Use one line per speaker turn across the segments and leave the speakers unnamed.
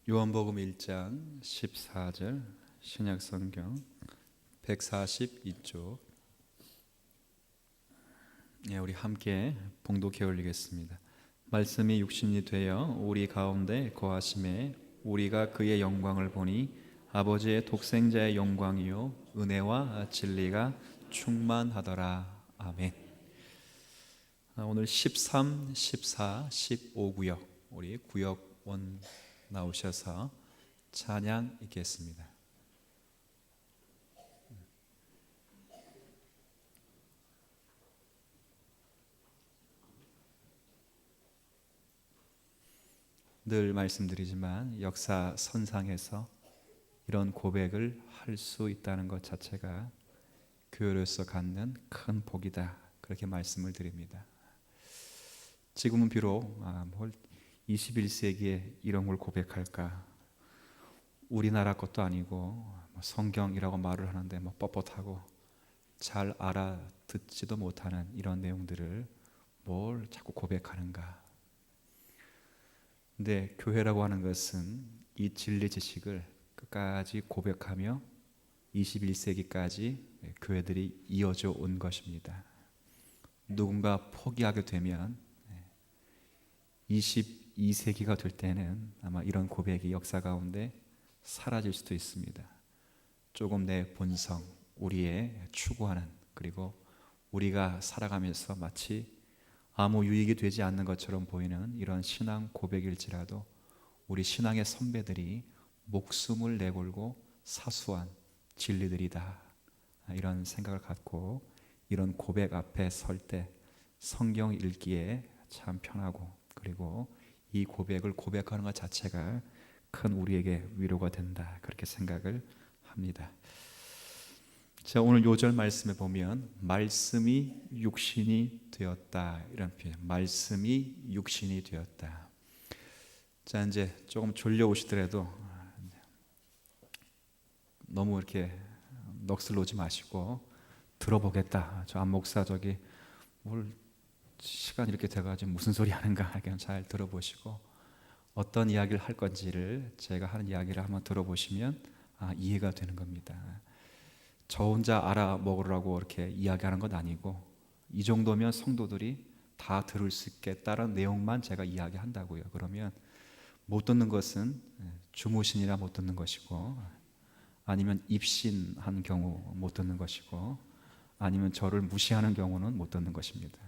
요한복음 1장 14절 신약성경 142쪽 우리 함께 봉독해 올리겠습니다. 말씀이 육신이 되어 우리 가운데 거하심에 우리가 그의 영광을 보니 아버지의 독생자의 영광이요 은혜와 진리가 충만하더라. 아멘. 오늘 13, 14, 15 구역 우리 구역 원 나오셔서 찬양 있겠습니다. 늘 말씀드리지만 역사선상에서 이런 고백을 할 수 있다는 것 자체가 교회로서 갖는 큰 복이다, 그렇게 말씀을 드립니다. 지금은 비록 21세기에 이런 걸 고백할까, 우리나라 것도 아니고 성경이라고 말을 하는데 뻣뻣하고 잘 알아듣지도 못하는 이런 내용들을 뭘 자꾸 고백하는가. 근데 교회라고 하는 것은 이 진리 지식을 끝까지 고백하며 21세기까지 교회들이 이어져 온 것입니다. 누군가 포기하게 되면 22세기가 될 때는 아마 이런 고백이 역사 가운데 사라질 수도 있습니다. 조금 내 본성, 우리의 추구하는, 그리고 우리가 살아가면서 마치 아무 유익이 되지 않는 것처럼 보이는 이런 신앙 고백일지라도 우리 신앙의 선배들이 목숨을 내걸고 사수한 진리들이다, 이런 생각을 갖고 이런 고백 앞에 설 때 성경 읽기에 참 편하고, 그리고 이 고백을 고백하는 것 자체가 큰 우리에게 위로가 된다, 그렇게 생각을 합니다. 자, 오늘 요절 말씀에 보면 말씀이 육신이 되었다, 이런 표현, 말씀이 육신이 되었다. 자, 이제 조금 졸려오시더라도 너무 이렇게 넋을 놓지 마시고 들어보겠다, 저 안 목사 저기 뭘 시간 이렇게 돼가지고 무슨 소리 하는가, 그냥 잘 들어보시고 어떤 이야기를 할 건지를 제가 하는 이야기를 한번 들어보시면 이해가 되는 겁니다. 저 혼자 알아먹으라고 이렇게 이야기하는 건 아니고, 이 정도면 성도들이 다 들을 수 있겠다는 내용만 제가 이야기한다고요. 그러면 못 듣는 것은 주무신이라 못 듣는 것이고, 아니면 입신한 경우 못 듣는 것이고, 아니면 저를 무시하는 경우는 못 듣는 것입니다.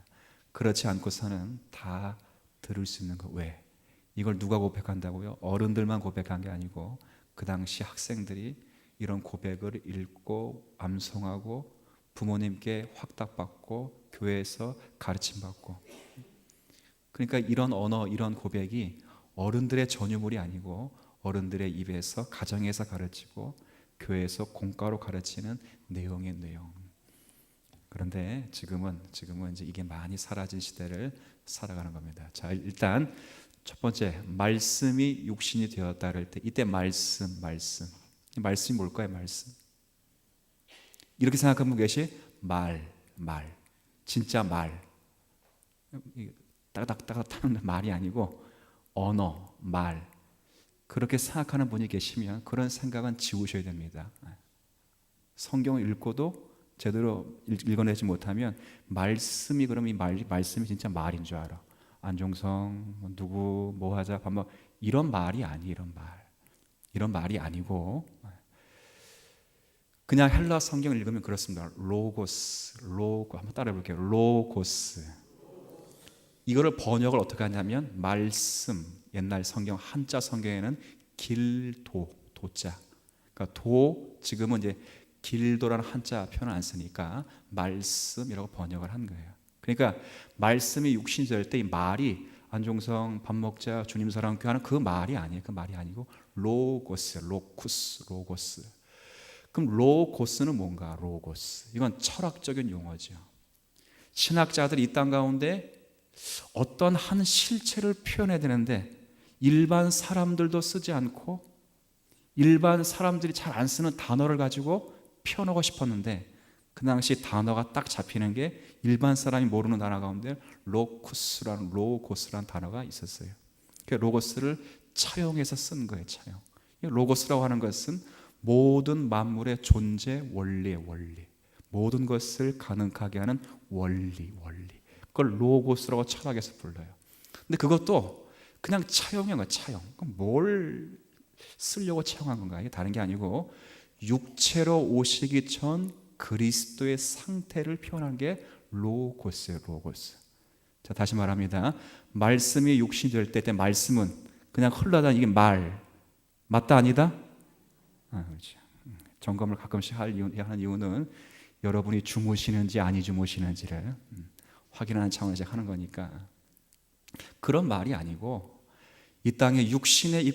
그렇지 않고서는 다 들을 수 있는 거. 왜? 이걸 누가 고백한다고요? 어른들만 고백한 게 아니고 그 당시 학생들이 이런 고백을 읽고 암송하고 부모님께 확답받고 교회에서 가르침받고, 그러니까 이런 언어, 이런 고백이 어른들의 전유물이 아니고 어른들의 입에서, 가정에서 가르치고 교회에서 공과로 가르치는 내용의 내용. 그런데 지금은 이제 이게 많이 사라진 시대를 살아가는 겁니다. 자, 일단 첫 번째, 말씀이 육신이 되었다 할 때, 이때 말씀이 뭘까요? 말씀. 이렇게 생각하는 분 계시? 말, 진짜 말. 따닥따닥 하는 말이 아니고 언어, 말. 그렇게 생각하는 분이 계시면 그런 생각은 지우셔야 됩니다. 성경을 읽고도 제대로 읽어내지 못하면 말씀이, 그러면 이 말씀이 진짜 말인 줄 알아. 안종성 누구 뭐 하자 이런 말이 아니, 이런 말이 아니고, 그냥 헬라 성경을 읽으면 그렇습니다. 로고스 한번 따라해 볼게요. 로고스. 이거를 번역을 어떻게 하냐면 말씀, 옛날 성경 한자 성경에는 길도, 도자, 그러니까 지금은 이제 길도라는 한자 표현을 안 쓰니까 말씀이라고 번역을 한 거예요. 그러니까 말씀이 육신이 될 때 이 말이 안종성 밥 먹자 주님 사랑 교회하는 그 말이 아니에요. 그 말이 아니고 로고스, 로고스. 그럼 로고스는 뭔가? 로고스, 이건 철학적인 용어죠. 신학자들이 이 땅 가운데 어떤 한 실체를 표현해야 되는데 일반 사람들도 쓰지 않고 일반 사람들이 잘 안 쓰는 단어를 가지고 표현하고 싶었는데, 그 당시 단어가 딱 잡히는 게 일반 사람이 모르는 단어 가운데 로고스라는 단어가 있었어요. 그 로고스를 차용해서 쓴 거예요. 차용. 로고스라고 하는 것은 모든 만물의 존재 원리의 원리, 모든 것을 가능하게 하는 원리. 그걸 로고스라고 철학에서 불러요. 근데 그것도 그냥 차용한 거예요. 차용. 그럼 뭘 쓰려고 차용한 건가? 이게 다른 게 아니고 육체로 오시기 전 그리스도의 상태를 표현한 게 로고스예요. 로고스. 자, 다시 말합니다. 말씀이 육신이 될 때 말씀은 그냥 흘러다니는 이게 말 맞다 아니다? 그렇죠. 점검을 가끔씩 하는 이유는 여러분이 주무시는지 아니 주무시는지를 확인하는 차원에서 하는 거니까. 그런 말이 아니고 이 땅에 육신의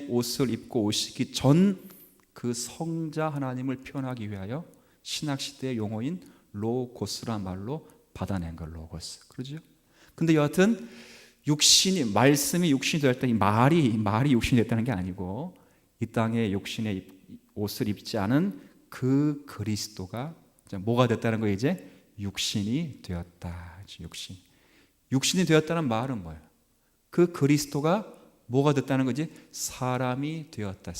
옷을 입고 오시기 전 그 성자 하나님을 표현하기 위하여 신학 시대의 용어인 로고스란 말로 받아낸 걸 로고스. 그러죠? 근데 여하튼 말씀이 육신이 될 때 이 말이 육신이 됐다는 게 아니고 이 땅에 육신의 옷을 입지 않은 그 그리스도가 뭐가 됐다는 거예요? 이제 육신이 되었다. 육신이 되었다는 말은 뭐예요? 그 그리스도가 뭐가 됐다는 거지? 사람이 되었다.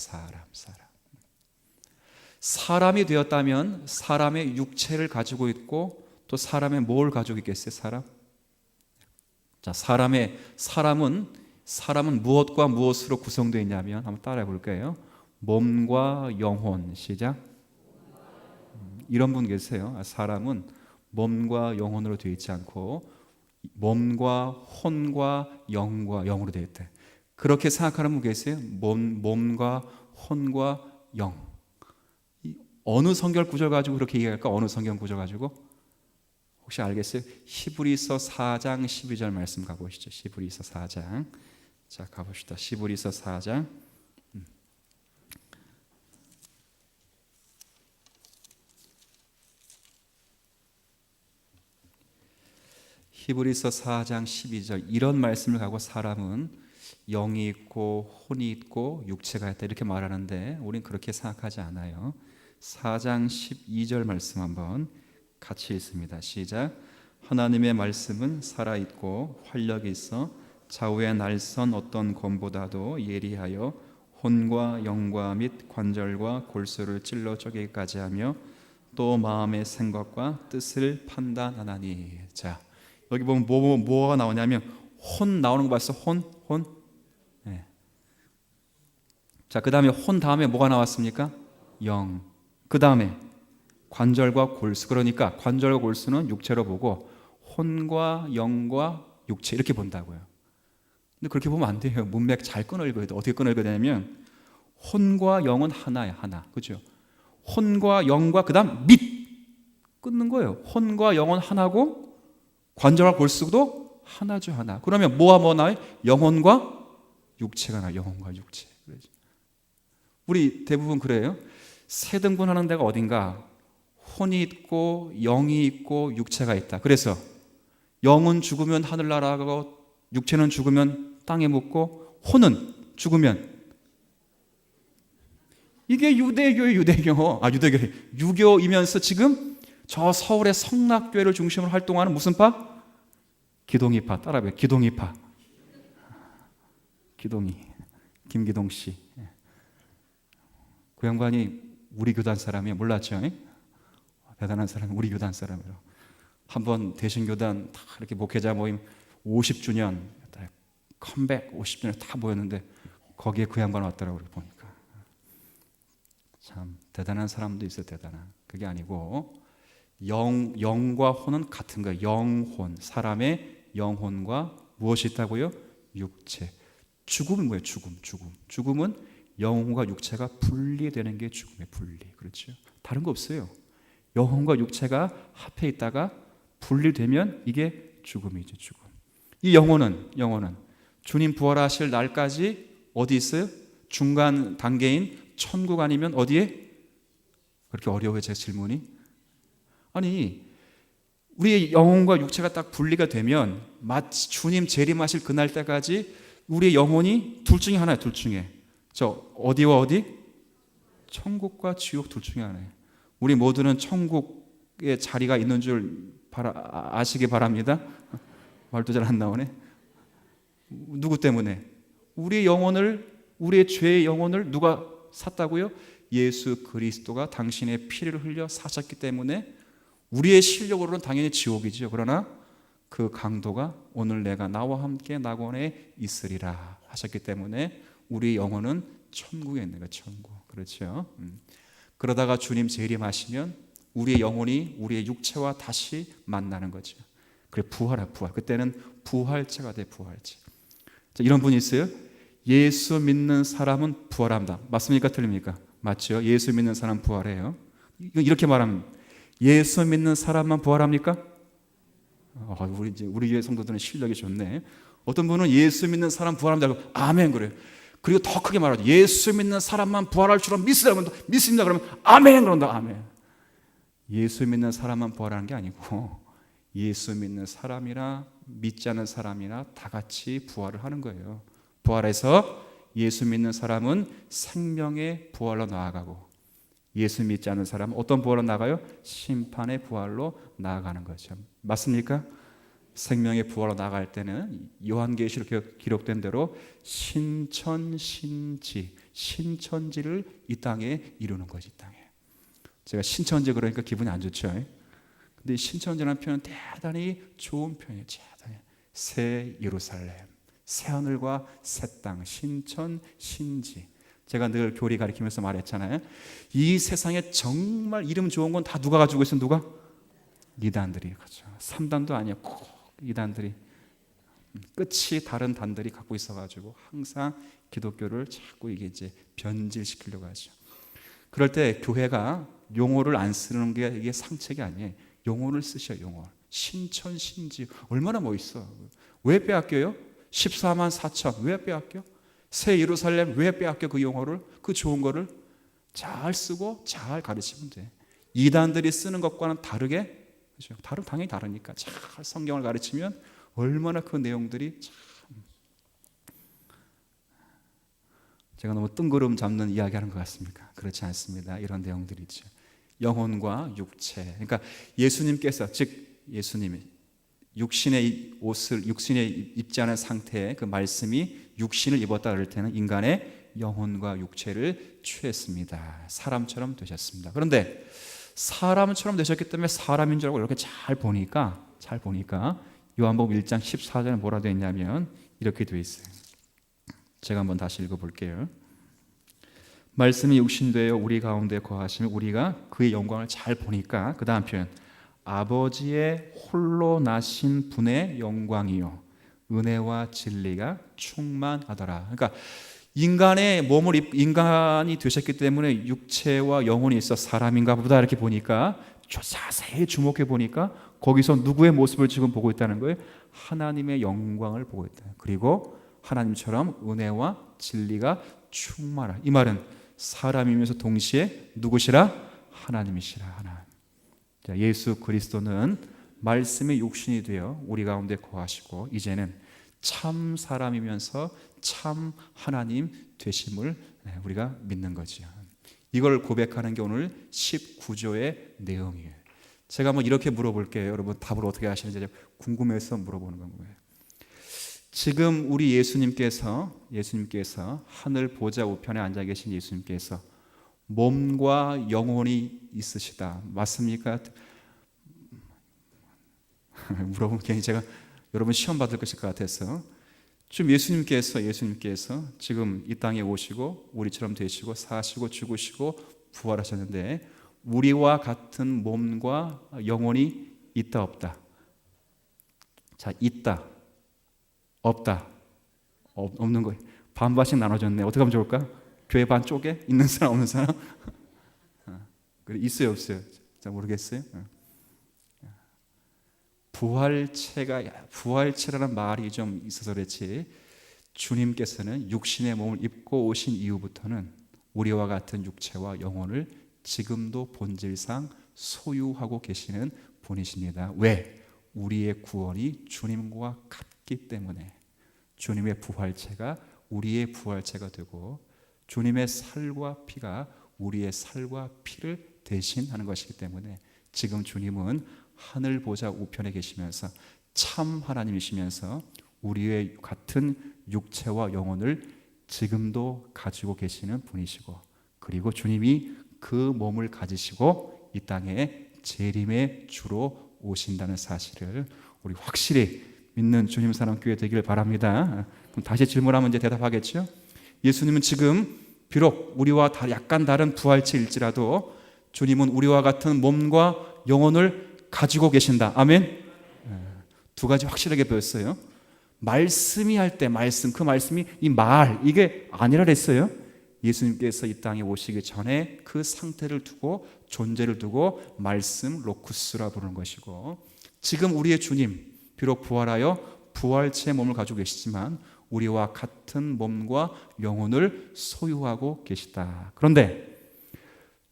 사람이 되었다면 사람의 육체를 가지고 있고 또 사람의 뭘 가지고 있겠어요? 사람? 자, 사람은 무엇과 무엇으로 구성되어 있냐면 한번 따라해 볼까요? 몸과 영혼. 시작. 이런 분 계세요. 사람은 몸과 영혼으로 되어 있지 않고 몸과 혼과 영으로 되어 있대. 그렇게 생각하는 분 계세요? 몸과 혼과 영. 어느 성경 구절 가지고 그렇게 얘기할까? 어느 성경 구절 가지고? 혹시 알겠어요? 히브리서 4장 12절 말씀 가보시죠. 히브리서 4장. 자, 가봅시다. 히브리서 4장. 히브리서 4장 12절. 이런 말씀을 가고 사람은 영이 있고 혼이 있고 육체가 있다 이렇게 말하는데 우린 그렇게 생각하지 않아요. 4장 12절 말씀 한번 같이 읽습니다. 시작. 하나님의 말씀은 살아있고 활력이 있어 좌우의 날선 어떤 검보다도 예리하여 혼과 영과 및 관절과 골수를 찔러 쪼개기까지 하며 또 마음의 생각과 뜻을 판단하나니. 자, 여기 보면 뭐가 나오냐면 혼 나오는 거 봤어? 혼. 네. 자, 그 다음에 혼 다음에 뭐가 나왔습니까? 영. 그 다음에 관절과 골수. 그러니까 관절과 골수는 육체로 보고 혼과 영과 육체 이렇게 본다고요. 근데 그렇게 보면 안 돼요. 문맥 잘 끊어 읽어야 돼. 어떻게 끊어 읽어야 되냐면 혼과 영은 하나야. 하나. 그죠? 혼과 영과 그 다음 및 끊는 거예요. 혼과 영은 하나고 관절과 골수도 하나죠. 하나. 그러면 뭐와 뭐 나와요? 영혼과 육체가 나와요. 영혼과 육체. 우리 대부분 그래요. 세 등분 하는 데가 어딘가 혼이 있고 영이 있고 육체가 있다. 그래서 영은 죽으면 하늘나라 가고 육체는 죽으면 땅에 묻고 혼은 죽으면 이게 유교이면서 지금 저 서울의 성락교회를 중심으로 활동하는 무슨 파? 기동이파. 따라해요. 기동이파. 기동이. 김기동 씨. 그 양반이 우리 교단 사람이에요. 몰랐죠? 대단한 사람이 우리 교단 사람이에요. 한번 대신교단 다 이렇게 목회자 모임 50주년 컴백 50주년 다 모였는데 거기에 그 양반 왔더라고요. 보니까 참 대단한 사람도 있어요. 대단한. 그게 아니고 영과 혼은 같은 거예요. 영혼. 사람의 영혼과 무엇이 있다고요? 육체. 죽음은 뭐예요? 죽음은 영혼과 육체가 분리되는 게 죽음의 분리. 그렇죠? 다른 거 없어요. 영혼과 육체가 합해 있다가 분리되면 이게 죽음이죠. 죽음. 이 영혼은 주님 부활하실 날까지 어디 있어요? 중간 단계인 천국 아니면 어디에? 그렇게 어려워요. 제 질문이. 아니 우리의 영혼과 육체가 딱 분리가 되면 마치 주님 재림하실 그날 때까지 우리의 영혼이 둘 중에 하나예요. 둘 중에. 저 어디와 어디? 천국과 지옥 둘 중에 하나예요. 우리 모두는 천국에 자리가 있는 줄 아시기 바랍니다. 말도 잘 안 나오네. 누구 때문에? 우리의 영혼을, 우리의 죄의 영혼을 누가 샀다고요? 예수 그리스도가 당신의 피를 흘려 사셨기 때문에 우리의 실력으로는 당연히 지옥이죠. 그러나 그 강도가 오늘 내가 나와 함께 낙원에 있으리라 하셨기 때문에 우리 영혼은 천국에 있는 거예요. 천국. 그렇죠. 그러다가 주님 재림하시면 우리의 영혼이 우리의 육체와 다시 만나는 거죠. 그래, 부활. 그때는 부활체가 돼. 부활체. 자, 이런 분이 있어요. 예수 믿는 사람은 부활한다. 맞습니까? 틀립니까? 맞죠. 예수 믿는 사람 부활해요. 이렇게 말하면 예수 믿는 사람만 부활합니까? 우리 교회 성도들은 실력이 좋네. 어떤 분은 예수 믿는 사람 부활합니다. 아멘 그래요. 그리고 더 크게 말하죠. 예수 믿는 사람만 부활할 줄은 믿습니다. 그러면 아멘 그런다. 아멘. 예수 믿는 사람만 부활하는 게 아니고 예수 믿는 사람이나 믿지 않는 사람이나 다 같이 부활을 하는 거예요. 부활해서 예수 믿는 사람은 생명의 부활로 나아가고 예수 믿지 않는 사람은 어떤 부활로 나가요? 심판의 부활로 나아가는 거죠. 맞습니까? 생명의 부활로 나갈 때는 요한계시록 기록된 대로 신천지를 이 땅에 이루는 거지. 이 땅에. 제가 신천지 그러니까 기분이 안 좋죠. 근데 신천지라는 표현은 대단히 좋은 표현이에요. 새 예루살렘, 새 하늘과 새 땅, 신천신지. 제가 늘 교리 가르치면서 말했잖아요. 이 세상에 정말 이름 좋은 건 다 누가 가지고 있어요? 누가? 이단들이 가죠. 3단도 아니야. 꼭 이단들이. 끝이 다른 단들이 갖고 있어가지고 항상 기독교를 자꾸 이게 이제 변질시키려고 하죠. 그럴 때 교회가 용어를 안 쓰는 게 이게 상책이 아니에요. 용어를 쓰셔요. 용어. 신천신지 얼마나 멋있어. 왜 빼앗겨요? 14만 4천 왜 빼앗겨? 새 예루살렘 왜 빼앗겨? 그 용어를, 그 좋은 거를 잘 쓰고 잘 가르치면 돼. 이단들이 쓰는 것과는 다르게, 그렇죠? 당연히 다르니까 잘 성경을 가르치면 얼마나 그 내용들이 참. 제가 너무 뜬구름 잡는 이야기하는 것 같습니까? 그렇지 않습니다. 이런 내용들이죠. 영혼과 육체. 그러니까 예수님께서, 즉 예수님이 육신의 옷을 육신에 입지 않은 상태의 그 말씀이 육신을 입었다 그럴 때는 인간의 영혼과 육체를 취했습니다. 사람처럼 되셨습니다. 그런데 사람처럼 되셨기 때문에 사람인 줄 알고 이렇게 잘 보니까 요한복음 1장 14절에 뭐라 되어 있냐면 이렇게 되어 있어요. 제가 한번 다시 읽어볼게요. 말씀이 육신되어 우리 가운데 거하시면 우리가 그의 영광을 잘 보니까, 그 다음 표현, 아버지의 홀로 나신 분의 영광이요 은혜와 진리가 충만하더라. 그러니까 인간이 되셨기 때문에 육체와 영혼이 있어 사람인가 보다 이렇게 보니까 자세히 주목해 보니까 거기서 누구의 모습을 지금 보고 있다는 거예요? 하나님의 영광을 보고 있다. 그리고 하나님처럼 은혜와 진리가 충만하라. 이 말은 사람이면서 동시에 누구시라? 하나님이시라. 하나님. 자, 예수 그리스도는 말씀의 육신이 되어 우리 가운데 거하시고 이제는 참 사람이면서 참 하나님 되심을 우리가 믿는 거죠. 이걸 고백하는 게 오늘 19조의 내용이에요. 제가 한번 이렇게 물어볼게요. 여러분 답을 어떻게 하시는지 궁금해서 물어보는 거예요. 지금 우리 예수님께서 하늘 보좌 우편에 앉아 계신 예수님께서 몸과 영혼이 있으시다. 맞습니까? 물어보면 괜히 제가 여러분 시험 받을 것일 것 같아서 지금 예수님께서 지금 이 땅에 오시고 우리처럼 되시고 사시고 죽으시고 부활하셨는데 우리와 같은 몸과 영혼이 있다 없다? 자, 있다 없다? 없는 거예요. 반반씩 나눠졌네. 어떻게 하면 좋을까? 교회 반 쪽에 있는 사람 없는 사람? 그래, 있어요 없어요? 잘 모르겠어요. 부활체라는 말이 좀 있어서 그렇지 주님께서는 육신의 몸을 입고 오신 이후부터는 우리와 같은 육체와 영혼을 지금도 본질상 소유하고 계시는 분이십니다. 왜? 우리의 구원이 주님과 같기 때문에 주님의 부활체가 우리의 부활체가 되고 주님의 살과 피가 우리의 살과 피를 대신하는 것이기 때문에 지금 주님은 하늘 보좌 우편에 계시면서 참 하나님이시면서 우리의 같은 육체와 영혼을 지금도 가지고 계시는 분이시고, 그리고 주님이 그 몸을 가지시고 이 땅에 재림의 주로 오신다는 사실을 우리 확실히 믿는 주님 사랑 교회 되기를 바랍니다. 그럼 다시 질문하면 이제 대답하겠죠? 예수님은 지금 비록 우리와 약간 다른 부활체일지라도 주님은 우리와 같은 몸과 영혼을 가지고 계신다. 아멘. 두 가지 확실하게 배웠어요. 말씀이 할 때 그 말씀이 이 말 이게 아니라 그랬어요. 예수님께서 이 땅에 오시기 전에 그 상태를 두고 존재를 두고 말씀 로쿠스라 부르는 것이고, 지금 우리의 주님 비록 부활하여 부활체의 몸을 가지고 계시지만 우리와 같은 몸과 영혼을 소유하고 계시다. 그런데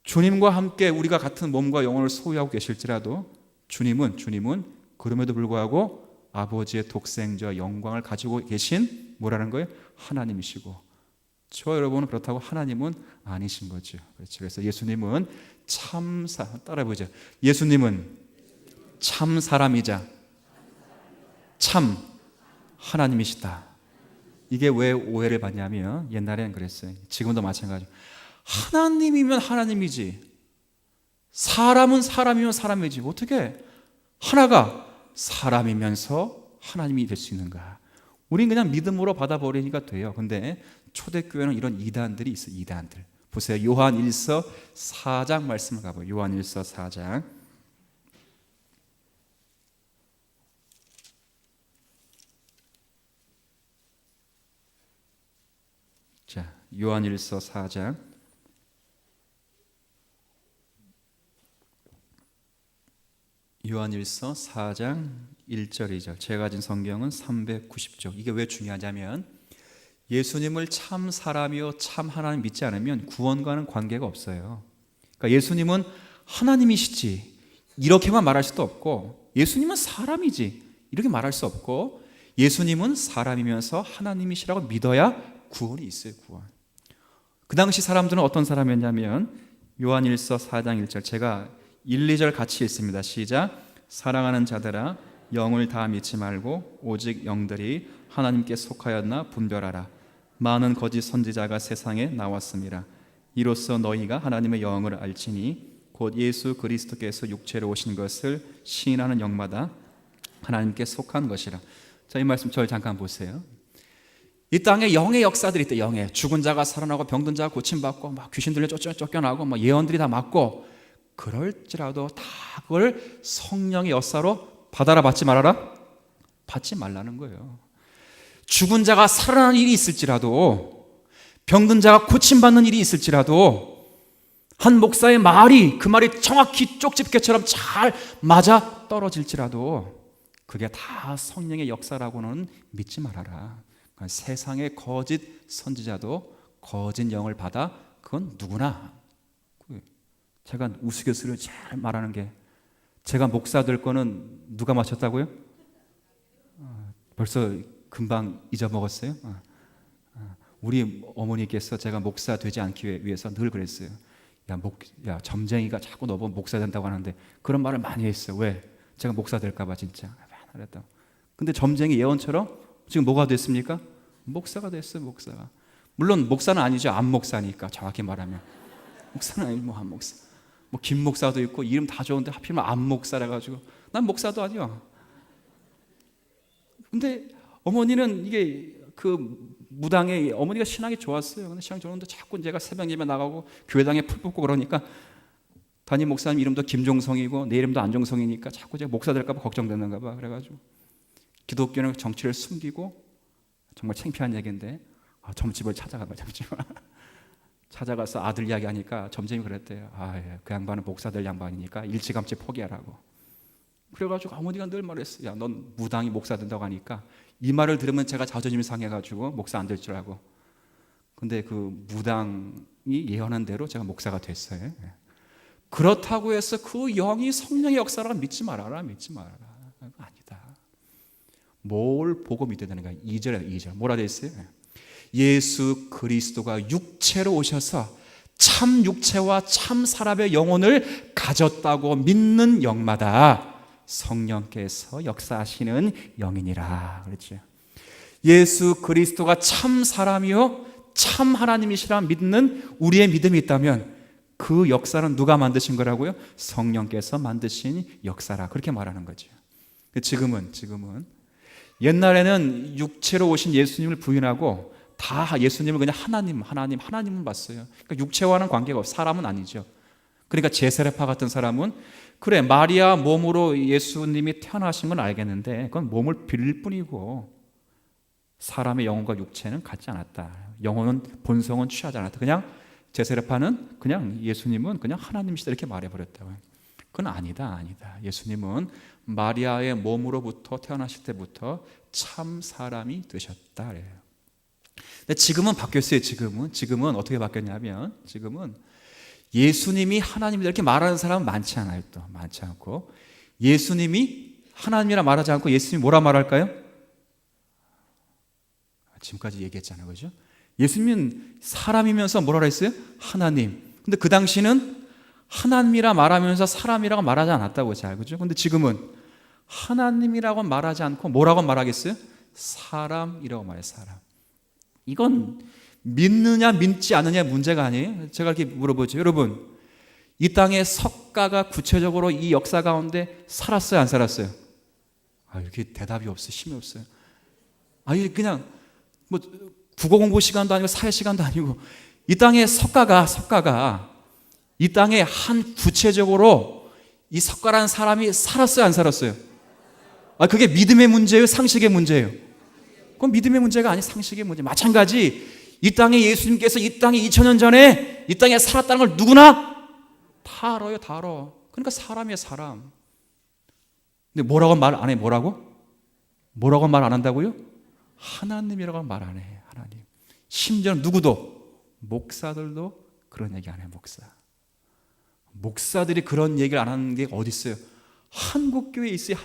주님과 함께 우리가 같은 몸과 영혼을 소유하고 계실지라도 주님은 그럼에도 불구하고 아버지의 독생자 영광을 가지고 계신 뭐라는 거예요? 하나님이시고, 저와 여러분은 그렇다고 하나님은 아니신 거죠. 그렇죠. 그래서 예수님은 따라해보죠. 예수님은 참 사람이자 참 하나님이시다. 이게 왜 오해를 받냐면 옛날엔 그랬어요. 지금도 마찬가지로 하나님이면 하나님이지 사람은 사람이면 사람이지 어떻게 하나가 사람이면서 하나님이 될 수 있는가? 우린 그냥 믿음으로 받아버리니까 돼요. 근데 초대교회는 이런 이단들이 있어요. 이단들. 보세요. 요한 1서 4장 말씀을 가봐요. 요한 1서 4장. 자, 요한 1서 4장. 요한 1서 4장 1절 2절. 제가 가진 성경은 390쪽. 이게 왜 중요하냐면 예수님을 참 사람이요 참 하나님 믿지 않으면 구원과는 관계가 없어요. 그러니까 예수님은 하나님이시지 이렇게만 말할 수도 없고, 예수님은 사람이지 이렇게 말할 수 없고, 예수님은 사람이면서 하나님이시라고 믿어야 구원이 있어요. 구원. 그 당시 사람들은 어떤 사람이었냐면 요한 1서 4장 1절 제가 1, 2절 같이 읽습니다. 시작. 사랑하는 자들아 영을 다 믿지 말고 오직 영들이 하나님께 속하였나 분별하라. 많은 거짓 선지자가 세상에 나왔습니다. 이로써 너희가 하나님의 영을 알지니 곧 예수 그리스도께서 육체로 오신 것을 시인하는 영마다 하나님께 속한 것이라. 자, 이 말씀 저를 잠깐 보세요. 이 땅에 영의 역사들이 있대. 영의 죽은 자가 살아나고 병든 자가 고침받고 막 귀신 들려 쫓겨나고 막 예언들이 다 맞고, 그럴지라도 다 그걸 성령의 역사로 받아라 받지 말아라? 받지 말라는 거예요. 죽은 자가 살아나는 일이 있을지라도, 병든 자가 고침받는 일이 있을지라도, 한 목사의 말이 그 말이 정확히 쪽집게처럼 잘 맞아 떨어질지라도 그게 다 성령의 역사라고는 믿지 말아라. 그러니까 세상의 거짓 선지자도 거짓 영을 받아 그건 누구나. 제가 우스갯소리로 잘 말하는 게, 제가 목사 될 거는 누가 맞췄다고요? 벌써 금방 잊어먹었어요? 우리 어머니께서 제가 목사 되지 않기 위해서 늘 그랬어요. 야, 점쟁이가 자꾸 너 보면 목사 된다고 하는데, 그런 말을 많이 했어요. 왜? 제가 목사 될까 봐 진짜. 그랬다. 근데 점쟁이 예언처럼 지금 뭐가 됐습니까? 목사가 됐어요. 목사가. 물론 목사는 아니죠. 안 목사니까 정확히 말하면. 목사는 아니고 안 목사. 뭐 김 목사도 있고 이름 다 좋은데 하필이면 안 목사라 가지고 난 목사도 아니야. 근데 어머니는 이게 그 무당에 어머니가 신앙이 좋았어요. 근데 신앙 좋은데 자꾸 제가 새벽 예배 나가고 교회당에 풀 뽑고 그러니까 담임 목사님 이름도 김종성이고 내 이름도 안종성이니까 자꾸 제가 목사 될까 봐 걱정되는가 봐. 그래가지고 기독교는 정치를 숨기고, 정말 창피한 얘기인데 점집을 찾아가봐. 점집을 찾아가서 아들 이야기하니까 점쟁이 그랬대요. 그 양반은 목사 될 양반이니까 일찌감치 포기하라고. 그래가지고 어머니가 늘 말했어요. 야, 넌 무당이 목사 된다고 하니까 이 말을 들으면 제가 자존심이 상해가지고 목사 안 될 줄 알고. 근데 그 무당이 예언한 대로 제가 목사가 됐어요. 그렇다고 해서 그 영이 성령의 역사라고 믿지 말아라. 믿지 말아라. 아니다. 뭘 보고 믿어야 되는가? 2절 뭐라 돼 있어요? 예수 그리스도가 육체로 오셔서 참 육체와 참 사람의 영혼을 가졌다고 믿는 영마다 성령께서 역사하시는 영이니라. 그렇죠? 예수 그리스도가 참 사람이요 참 하나님이시라 믿는 우리의 믿음이 있다면 그 역사는 누가 만드신 거라고요? 성령께서 만드신 역사라, 그렇게 말하는 거죠. 지금은 옛날에는 육체로 오신 예수님을 부인하고 다 예수님을 그냥 하나님은 봤어요. 그러니까 육체와는 관계가 없어요. 사람은 아니죠. 그러니까 제세례파 같은 사람은 그래 마리아 몸으로 예수님이 태어나신 건 알겠는데 그건 몸을 빌릴 뿐이고 사람의 영혼과 육체는 같지 않았다. 영혼은 본성은 취하지 않았다. 그냥 제세례파는 그냥 예수님은 그냥 하나님이시다 이렇게 말해버렸다고요. 그건 아니다. 예수님은 마리아의 몸으로부터 태어나실 때부터 참 사람이 되셨다 그래요. 근데 지금은 바뀌었어요. 지금은 어떻게 바뀌었냐면 지금은 예수님이 하나님이다 이렇게 말하는 사람은 많지 않아요. 또 많지 않고 예수님이 하나님이라 말하지 않고 예수님이 뭐라 말할까요? 지금까지 얘기했잖아요. 그죠? 예수님은 사람이면서 뭐라 그랬어요? 하나님. 근데 그 당시는 하나님이라 말하면서 사람이라고 말하지 않았다고 잘 그죠? 근데 지금은 하나님이라고 말하지 않고 뭐라고 말하겠어요? 사람이라고 말해요. 사람. 이건 믿느냐 믿지 않느냐 문제가 아니에요. 제가 이렇게 물어보죠. 여러분, 이 땅에 석가가 구체적으로 이 역사 가운데 살았어요, 안 살았어요? 이렇게 대답이 없어요. 힘이 없어요. 그냥 뭐 국어 공부 시간도 아니고 사회 시간도 아니고 이 땅에 석가가 이 땅에 한 구체적으로 이 석가라는 사람이 살았어요, 안 살았어요? 그게 믿음의 문제예요, 상식의 문제예요? 그건 믿음의 문제가 아니 상식의 문제. 마찬가지 이 땅에 예수님께서 이 땅에 2000년 전에 이 땅에 살았다는 걸 누구나 다 알아요. 그러니까 사람이에요, 사람. 근데 뭐라고 말 안 해? 뭐라고 말 안 한다고요? 하나님이라고 말 안 해. 하나님. 심지어 누구도 목사들도 그런 얘기 안 해요. 목사들이 그런 얘기를 안 하는 게 어디 있어요? 한국교회에 있어요.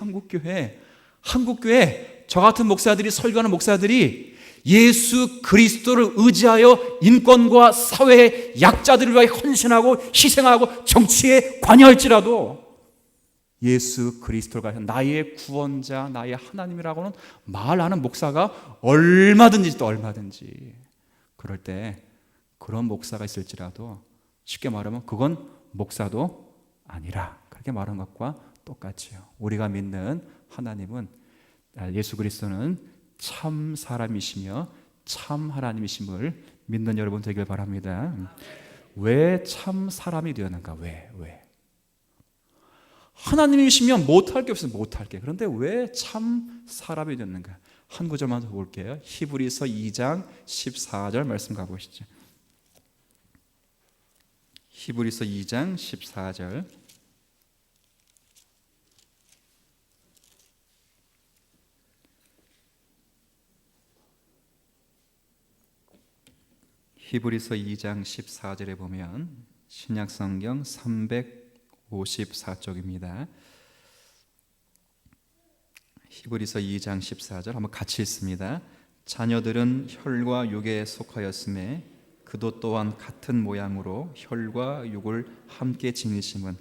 한국교회 저 같은 목사들이 설교하는 목사들이 예수 그리스도를 의지하여 인권과 사회의 약자들을 위하여 헌신하고 희생하고 정치에 관여할지라도 예수 그리스도가 나의 구원자, 나의 하나님이라고는 말하는 목사가 얼마든지 그럴 때 그런 목사가 있을지라도 쉽게 말하면 그건 목사도 아니라 그렇게 말하는 것과 똑같이요. 우리가 믿는 하나님은 예수 그리스도는 참 사람이시며 참 하나님이심을 믿는 여러분 되길 바랍니다. 왜 참 사람이 되었는가? 왜? 하나님이시면 못할 게 없어요. 그런데 왜 참 사람이 되었는가? 한 구절만 더 볼게요. 히브리서 2장 14절 말씀 가보시죠. 히브리서 2장 14절. 히브리서 2장 14절에 보면 신약성경 354쪽입니다. 히브리서 2장 14절 한번 같이 읽습니다. 자녀들은 혈과 육에 속하였음에 그도 또한 같은 모양으로 혈과 육을 함께 지니심은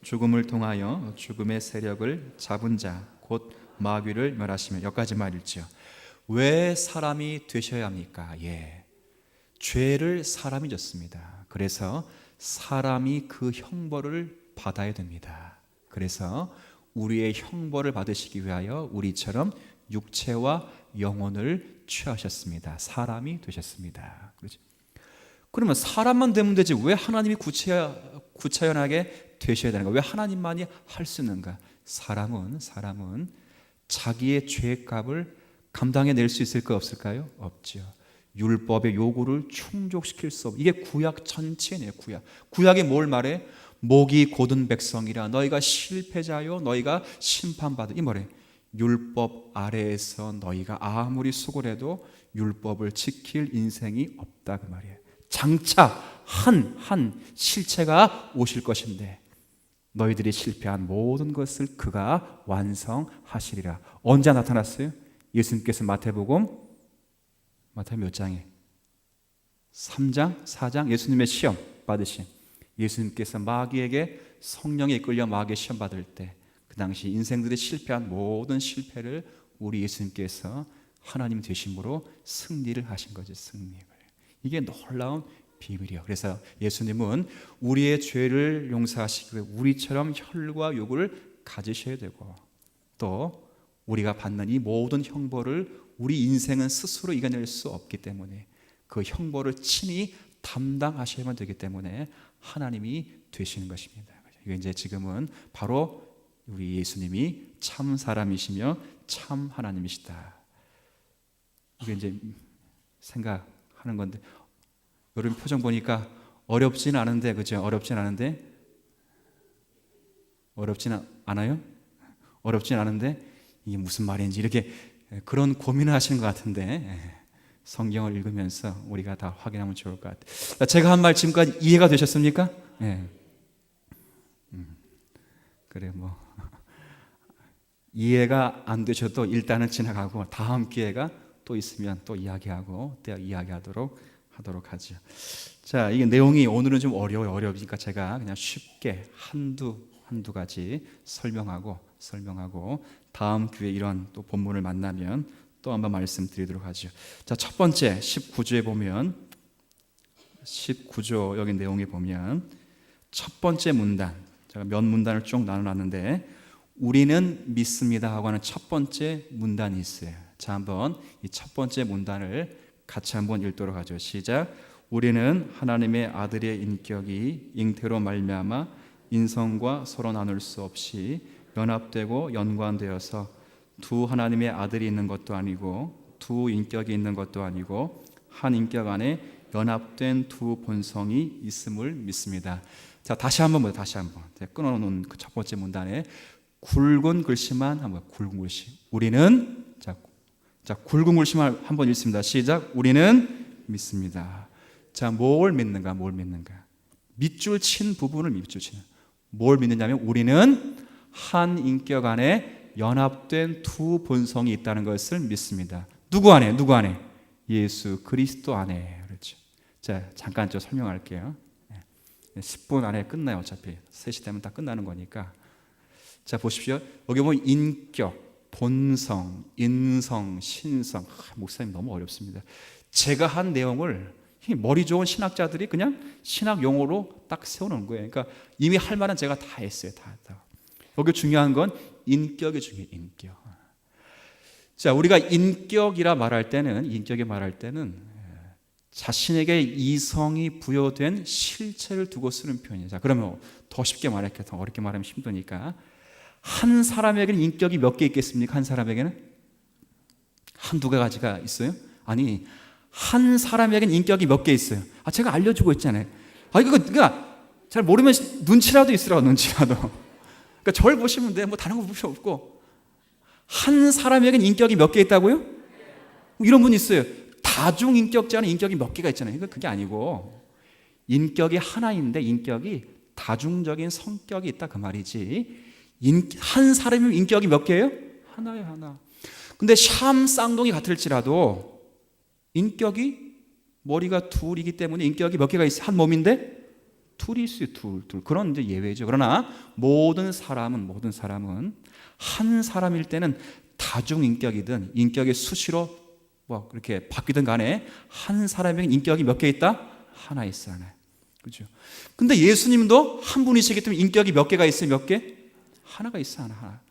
죽음을 통하여 죽음의 세력을 잡은 자 곧 마귀를 멸하시며. 여기까지 말일지요. 왜 사람이 되셔야 합니까? 죄를 사람이 졌습니다. 그래서 사람이 그 형벌을 받아야 됩니다. 그래서 우리의 형벌을 받으시기 위하여 우리처럼 육체와 영혼을 취하셨습니다. 사람이 되셨습니다. 그렇죠? 그러면 사람만 되면 되지 왜 하나님이 구체연하게 되셔야 되는가? 왜 하나님만이 할 수 있는가? 사람은 자기의 죄값을 감당해낼 수 있을까 없을까요? 없죠. 율법의 요구를 충족시킬 수 없고, 이게 구약 전체네요. 구약이 뭘 말해? 목이 곧은 백성이라 너희가 실패자요 너희가 심판받을. 이 말해 율법 아래에서 너희가 아무리 수고를 해도 율법을 지킬 인생이 없다 그 말이에요. 장차 한 실체가 오실 것인데 너희들이 실패한 모든 것을 그가 완성하시리라. 언제 나타났어요? 예수님께서 마태복음 몇 장에? 3장, 4장 예수님의 시험 받으신 예수님께서 마귀에게 성령에 이끌려 마귀의 시험 받을 때 그 당시 인생들이 실패한 모든 실패를 우리 예수님께서 하나님 되심으로 승리를 하신 거지, 승리를. 이게 놀라운 비밀이에요. 그래서 예수님은 우리의 죄를 용서하시기 위해 우리처럼 혈과 육을 가지셔야 되고, 또 우리가 받는 이 모든 형벌을 우리 인생은 스스로 이겨낼 수 없기 때문에 그 형벌을 친히 담당하셔야만 되기 때문에 하나님이 되시는 것입니다. 이게 이제 지금은 바로 우리 예수님이 참 사람이시며 참 하나님이시다. 이게 이제 생각하는 건데, 여러분 표정 보니까 어렵진 않은데, 그죠? 어렵진 않은데, 어렵진 않아요? 어렵진 않은데 이게 무슨 말인지 이렇게 그런 고민을 하시는 것 같은데, 성경을 읽으면서 우리가 다 확인하면 좋을 것 같아요. 제가 한 말 지금까지 이해가 되셨습니까? 네. 그래, 뭐 이해가 안 되셔도 일단은 지나가고 다음 기회가 또 있으면 또 이야기하고 또 이야기하도록 하죠. 자, 이게 내용이 오늘은 좀 어려우니까 제가 그냥 쉽게 한두 가지 설명하고 다음 기회에 이런 또 본문을 만나면 또 한번 말씀드리도록 하죠. 자, 첫 번째 19조에 보면, 19조 여기 내용에 보면 첫 번째 문단, 제가 몇 문단을 쭉 나눠놨는데 우리는 믿습니다 하고 하는 첫 번째 문단이 있어요. 자, 한번 이 첫 번째 문단을 같이 한번 읽도록 하죠. 시작. 우리는 하나님의 아들의 인격이 잉태로 말미암아 인성과 서로 나눌 수 없이 연합되고 연관되어서 두 하나님의 아들이 있는 것도 아니고 두 인격이 있는 것도 아니고 한 인격 안에 연합된 두 본성이 있음을 믿습니다. 자, 다시 한번 끊어놓은 그 첫 번째 문단에 굵은 글씨만 한번, 굵은 글씨. 우리는, 자, 굵은 글씨만 한번 읽습니다. 시작. 우리는 믿습니다. 자, 뭘 믿는가? 밑줄 친 부분을 밑줄 치는. 뭘 믿느냐면 우리는 한 인격 안에 연합된 두 본성이 있다는 것을 믿습니다. 누구 안에? 예수 그리스도 안에. 그렇죠. 자, 잠깐 좀 설명할게요. 10분 안에 끝나요. 어차피 3시 되면 다 끝나는 거니까. 자, 보십시오. 여기 보면 인격, 본성, 인성, 신성. 목사님 너무 어렵습니다. 제가 한 내용을 머리 좋은 신학자들이 그냥 신학 용어로 딱 세우는 거예요. 그러니까 이미 할 말은 제가 다 했어요. 다. 여기 중요한 건 인격이 중요해요. 인격. 자, 우리가 인격이 말할 때는 자신에게 이성이 부여된 실체를 두고 쓰는 표현이에요. 자, 그러면 더 쉽게 말할게요. 더 어렵게 말하면 힘드니까. 한 사람에게는 인격이 몇 개 있겠습니까? 한 사람에게는? 한두 가지가 있어요? 아니, 한 사람에게는 인격이 몇 개 있어요. 제가 알려주고 있잖아요. 그러니까 잘 모르면 눈치라도 있으라고, 눈치라도. 그러니까 저를 보시면 돼. 뭐 다른 거 필요 없고. 한 사람에게는 인격이 몇 개 있다고요? 이런 분 있어요. 다중인격자는 인격이 몇 개가 있잖아요. 그게 아니고 인격이 하나인데 인격이 다중적인 성격이 있다 그 말이지. 한 사람이면 인격이 몇 개예요? 하나예요, 하나. 근데 샴 쌍둥이 같을지라도 인격이 머리가 둘이기 때문에 인격이 몇 개가 있어요? 한 몸인데 둘이 있어요. 둘. 그런 이제 예외죠. 그러나 모든 사람은 한 사람일 때는 다중인격이든 인격의 수시로 뭐 이렇게 바뀌든 간에 한 사람에게 인격이 몇 개 있다? 하나 있어, 하나. 그죠? 근데 예수님도 한 분이시기 때문에 인격이 몇 개가 있어요? 몇 개? 하나가 있어, 하나.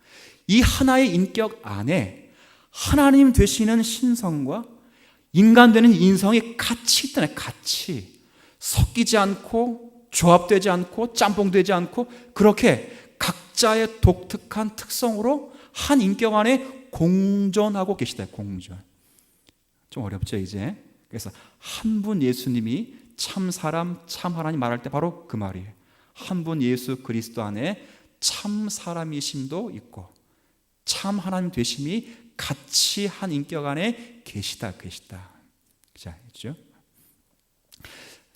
이 하나의 인격 안에 하나님 되시는 신성과 인간 되는 인성이 같이 있다네. 같이 섞이지 않고 조합되지 않고 짬뽕되지 않고 그렇게 각자의 독특한 특성으로 한 인격 안에 공존하고 계시다. 공존. 좀 어렵죠, 이제. 그래서 한 분 예수님이 참 사람, 참 하나님 말할 때 바로 그 말이에요. 한 분 예수 그리스도 안에 참 사람이심도 있고 참 하나님 되심이 같이 한 인격 안에 계시다. 자, 있죠?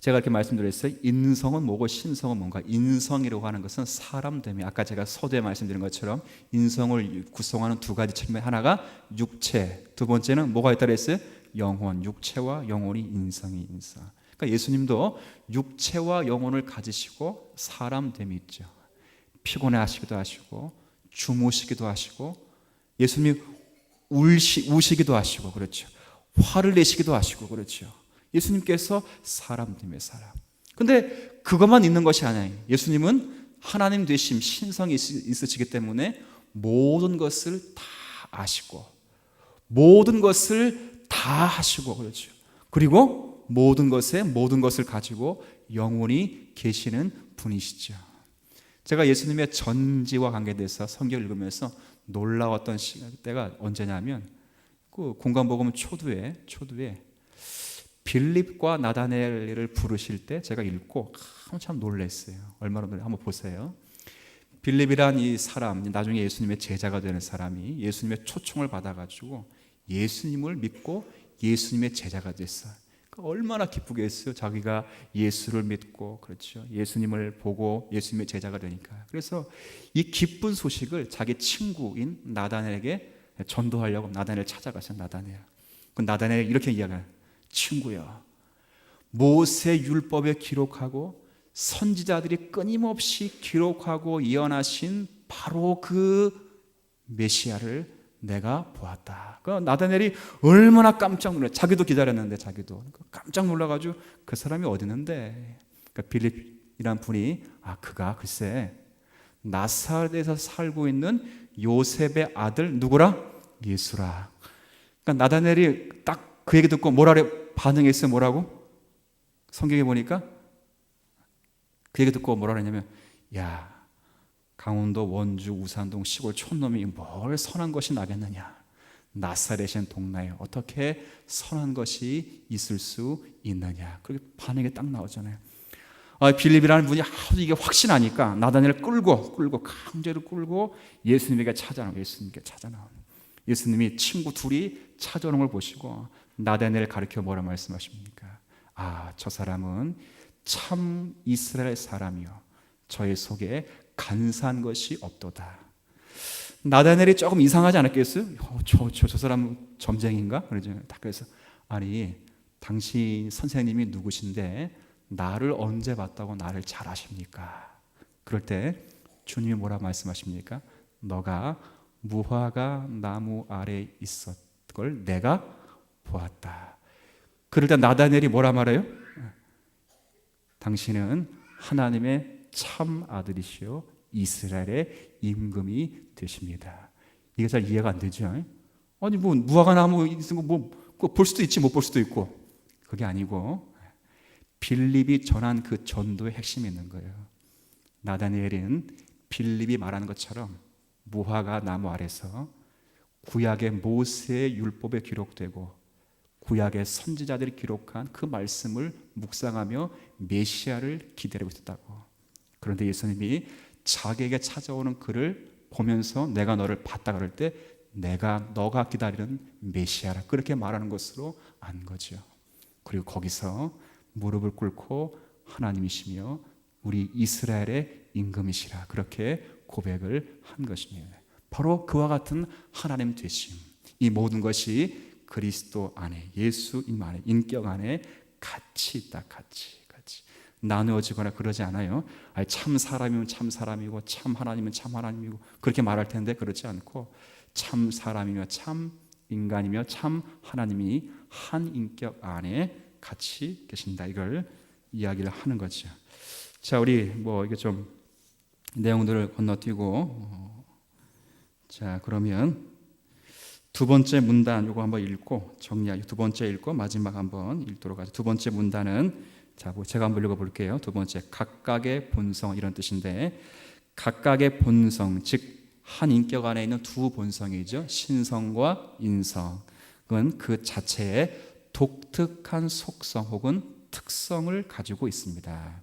제가 이렇게 말씀드렸어요. 인성은 뭐고 신성은 뭔가. 인성이라고 하는 것은 사람됨이, 아까 제가 서두에 말씀드린 것처럼 인성을 구성하는 두 가지 측면, 하나가 육체, 두 번째는 뭐가 있다고 했어요? 영혼. 육체와 영혼이 인성. 그러니까 예수님도 육체와 영혼을 가지시고 사람됨이 있죠. 피곤해 하시기도 하시고 주무시기도 하시고, 예수님이 우시기도 하시고, 그렇죠. 화를 내시기도 하시고, 그렇죠. 예수님께서 사람 중에 사람. 근데 그것만 있는 것이 아니에요. 예수님은 하나님 되심, 신성이 있으시기 때문에 모든 것을 다 아시고, 모든 것을 다 하시고, 그렇죠. 그리고 모든 것을 가지고 영원히 계시는 분이시죠. 제가 예수님의 전지와 관계돼서 성경을 읽으면서 놀라웠던 때가 언제냐면, 그 공간복음 초두에 빌립과 나다나엘을 부르실 때 제가 읽고 참 놀랐어요. 얼마나 놀랐어요. 한번 보세요. 빌립이란 이 사람, 나중에 예수님의 제자가 되는 사람이 예수님의 초청을 받아가지고 예수님을 믿고 예수님의 제자가 됐어요. 얼마나 기쁘겠어요. 자기가 예수를 믿고, 그렇죠, 예수님을 보고 예수님의 제자가 되니까. 그래서 이 기쁜 소식을 자기 친구인 나다나엘에게 전도하려고 나다나엘 찾아가서 나다나엘 이렇게 이야기해요. 친구야, 모세 율법에 기록하고 선지자들이 끊임없이 기록하고 예언하신 바로 그 메시아를 내가 보았다. 그 나다나엘이 얼마나 깜짝 놀라. 자기도 기다렸는데 자기도 깜짝 놀라가지고 그 사람이 어디 있는데? 그러니까 빌립이란 분이 그가 글쎄 나사렛에서 살고 있는 요셉의 아들 누구라? 예수라. 그러니까 나다나엘이 딱 그 얘기 듣고 뭐라 반응했어요? 뭐라고? 성경에 보니까 그 얘기 듣고 뭐라 그러냐면, 야, 강원도 원주 우산동 시골 촌놈이 뭘 선한 것이 나겠느냐? 나사렛인 동네에 어떻게 선한 것이 있을 수 있느냐? 그렇게 반응이 딱 나오잖아요. 빌립이라는 분이 하도 이게 확신하니까 나다나엘을 끌고 강제로 끌고 예수님에게 찾아나오고, 예수님이 친구 둘이 찾아오는 걸 보시고 나다나엘을 가리켜 뭐라 말씀하십니까? 저 사람은 참 이스라엘 사람이요, 저의 속에 간사한 것이 없도다. 나다나엘이 조금 이상하지 않았겠어요? 저 사람은 점쟁인가? 그래서 아니, 당신 선생님이 누구신데 나를 언제 봤다고 나를 잘 아십니까? 그럴 때 주님이 뭐라 말씀하십니까? 너가 무화과 나무 아래에 있었던 걸 내가 보았다. 그럴 때 나다나엘이 뭐라 말해요? 당신은 하나님의 참 아들이시요 이스라엘의 임금이 되십니다. 이게 잘 이해가 안 되죠? 아니 뭐 무화과 나무 있는 거 뭐 볼 수도 있지 못 볼 수도 있고, 그게 아니고 빌립이 전한 그 전도의 핵심이 있는 거예요. 나다나엘은 빌립이 말하는 것처럼 무화과 나무 아래서 구약의 모세의 율법에 기록되고 구약의 선지자들이 기록한 그 말씀을 묵상하며 메시아를 기다리고 있었다고. 그런데 예수님이 자기에게 찾아오는 그를 보면서 내가 너를 봤다 그럴 때 내가 너가 기다리는 메시아라, 그렇게 말하는 것으로 안 거죠. 그리고 거기서 무릎을 꿇고 하나님이시며 우리 이스라엘의 임금이시라, 그렇게 고백을 한 것입니다. 바로 그와 같은 하나님 되심, 이 모든 것이 그리스도 안에, 예수님 안에, 인격 안에 같이 있다. 같이 나누어지거나 그러지 않아요. 참 사람이면 참 사람이고 참 하나님은 참 하나님이고 그렇게 말할 텐데 그렇지 않고 참 사람이며 참 인간이며 참 하나님이 한 인격 안에 같이 계신다, 이걸 이야기를 하는 거죠. 자, 우리 이게 좀 내용들을 건너뛰고 자, 그러면 두 번째 문단 요거 한번 읽고 정리하고, 두 번째 읽고 마지막 한번 읽도록 하죠. 두 번째 문단은 제가 한번 읽어볼게요. 두 번째, 각각의 본성, 이런 뜻인데, 각각의 본성, 즉 한 인격 안에 있는 두 본성이죠. 신성과 인성은 그 자체의 독특한 속성 혹은 특성을 가지고 있습니다.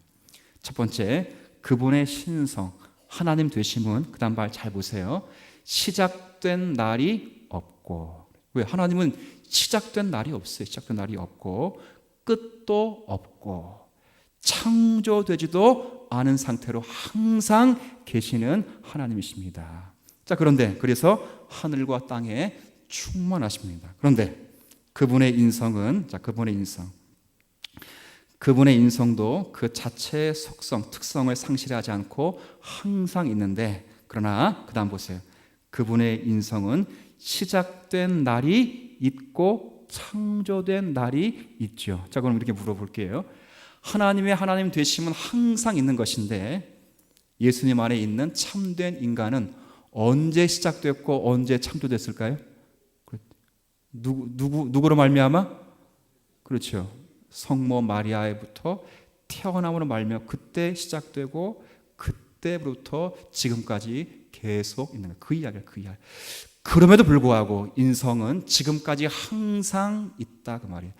첫 번째, 그분의 신성, 하나님 되심은, 그 다음 말 잘 보세요, 시작된 날이 없고. 왜? 하나님은 시작된 날이 없어요. 시작된 날이 없고 끝도 없고 창조되지도 않은 상태로 항상 계시는 하나님이십니다. 자, 그런데 그래서 하늘과 땅에 충만하십니다. 그런데 그분의 인성은, 그분의 인성도 그 자체의 속성, 특성을 상실하지 않고 항상 있는데, 그러나 그 다음 보세요. 그분의 인성은 시작된 날이 있고 창조된 날이 있죠. 자, 그럼 이렇게 물어볼게요. 하나님 되심은 항상 있는 것인데 예수님 안에 있는 참된 인간은 언제 시작됐고 언제 창조됐을까요? 누구로 말미암아? 그렇죠. 성모 마리아에부터 태어남으로 말미암아 그때 시작되고 그때부터 지금까지 계속 있는 거예요. 그 이야기예요. 그 이야기. 그럼에도 불구하고 인성은 지금까지 항상 있다 그 말이에요.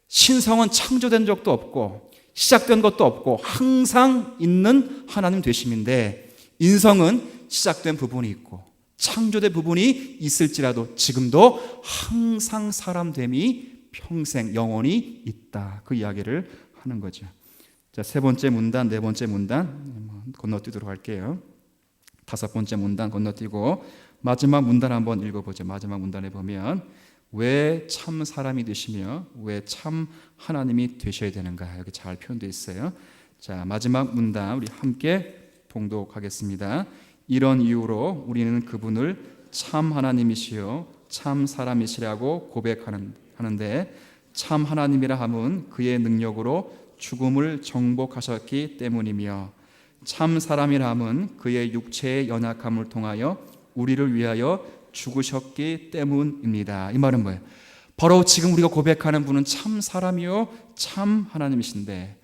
신성은 창조된 적도 없고 시작된 것도 없고 항상 있는 하나님 되심인데 인성은 시작된 부분이 있고 창조된 부분이 있을지라도 지금도 항상 사람됨이 평생 영원히 있다. 그 이야기를 하는 거죠. 자, 세 번째 문단, 네 번째 문단 건너뛰도록 할게요. 다섯 번째 문단 건너뛰고 마지막 문단 한번 읽어보죠. 마지막 문단에 보면 왜 참 사람이 되시며 왜 참 하나님이 되셔야 되는가 여기 잘 표현되어 있어요. 자, 마지막 문단 우리 함께 봉독하겠습니다. 이런 이유로 우리는 그분을 참 하나님이시요 참 사람이시라고 고백하는데 참 하나님이라 함은 그의 능력으로 죽음을 정복하셨기 때문이며 참 사람이라 함은 그의 육체의 연약함을 통하여 우리를 위하여 죽으셨기 때문입니다. 이 말은 뭐예요? 바로 지금 우리가 고백하는 분은 참 사람이요 참 하나님이신데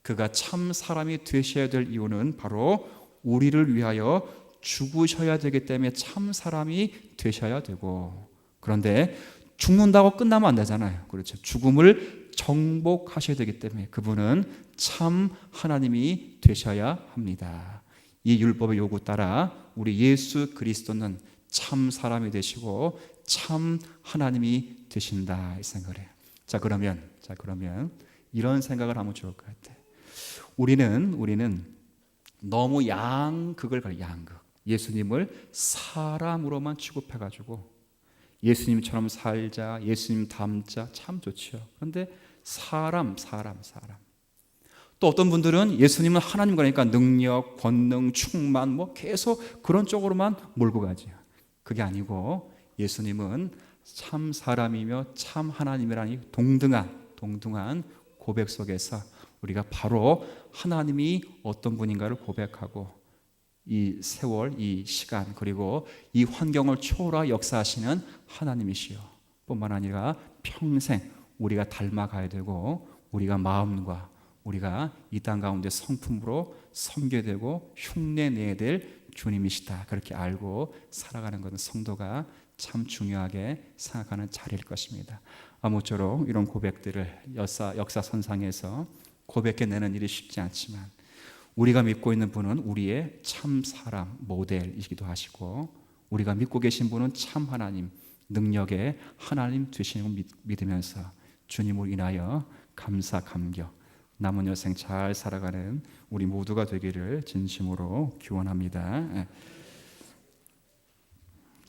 그가 참 사람이 되셔야 될 이유는 바로 우리를 위하여 죽으셔야 되기 때문에 참 사람이 되셔야 되고 그런데 죽는다고 끝나면 안 되잖아요. 그렇죠. 죽음을 정복하셔야 되기 때문에 그분은 참 하나님이 되셔야 합니다. 이 율법의 요구 따라 우리 예수 그리스도는 참 사람이 되시고 참 하나님이 되신다 이 생각을 해요. 자 그러면 이런 생각을 하면 좋을 것 같아요. 우리는 너무 양극을 가요. 양극. 예수님을 사람으로만 취급해가지고 예수님처럼 살자, 예수님 닮자 참 좋죠. 그런데 사람. 또 어떤 분들은 예수님은 하나님 거니까 능력, 권능, 충만 뭐 계속 그런 쪽으로만 몰고 가죠. 그게 아니고 예수님은 참 사람이며 참 하나님이라는 동등한 고백 속에서 우리가 바로 하나님이 어떤 분인가를 고백하고 이 세월, 이 시간 그리고 이 환경을 초월하 역사하시는 하나님이시요 뿐만 아니라 평생 우리가 닮아가야 되고 우리가 마음과 우리가 이 땅 가운데 성품으로 섬겨야 되고 흉내내야 될 주님이시다. 그렇게 알고 살아가는 것은 성도가 참 중요하게 생각하는 자리일 것입니다. 아무쪼록 이런 고백들을 역사선상에서 고백해내는 일이 쉽지 않지만 우리가 믿고 있는 분은 우리의 참 사람 모델이기도 하시고 우리가 믿고 계신 분은 참 하나님 능력의 하나님 되시는 걸 믿으면서 주님을 인하여 감사 감격 남은 여생 잘 살아가는 우리 모두가 되기를 진심으로 기원합니다.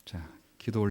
자, 기도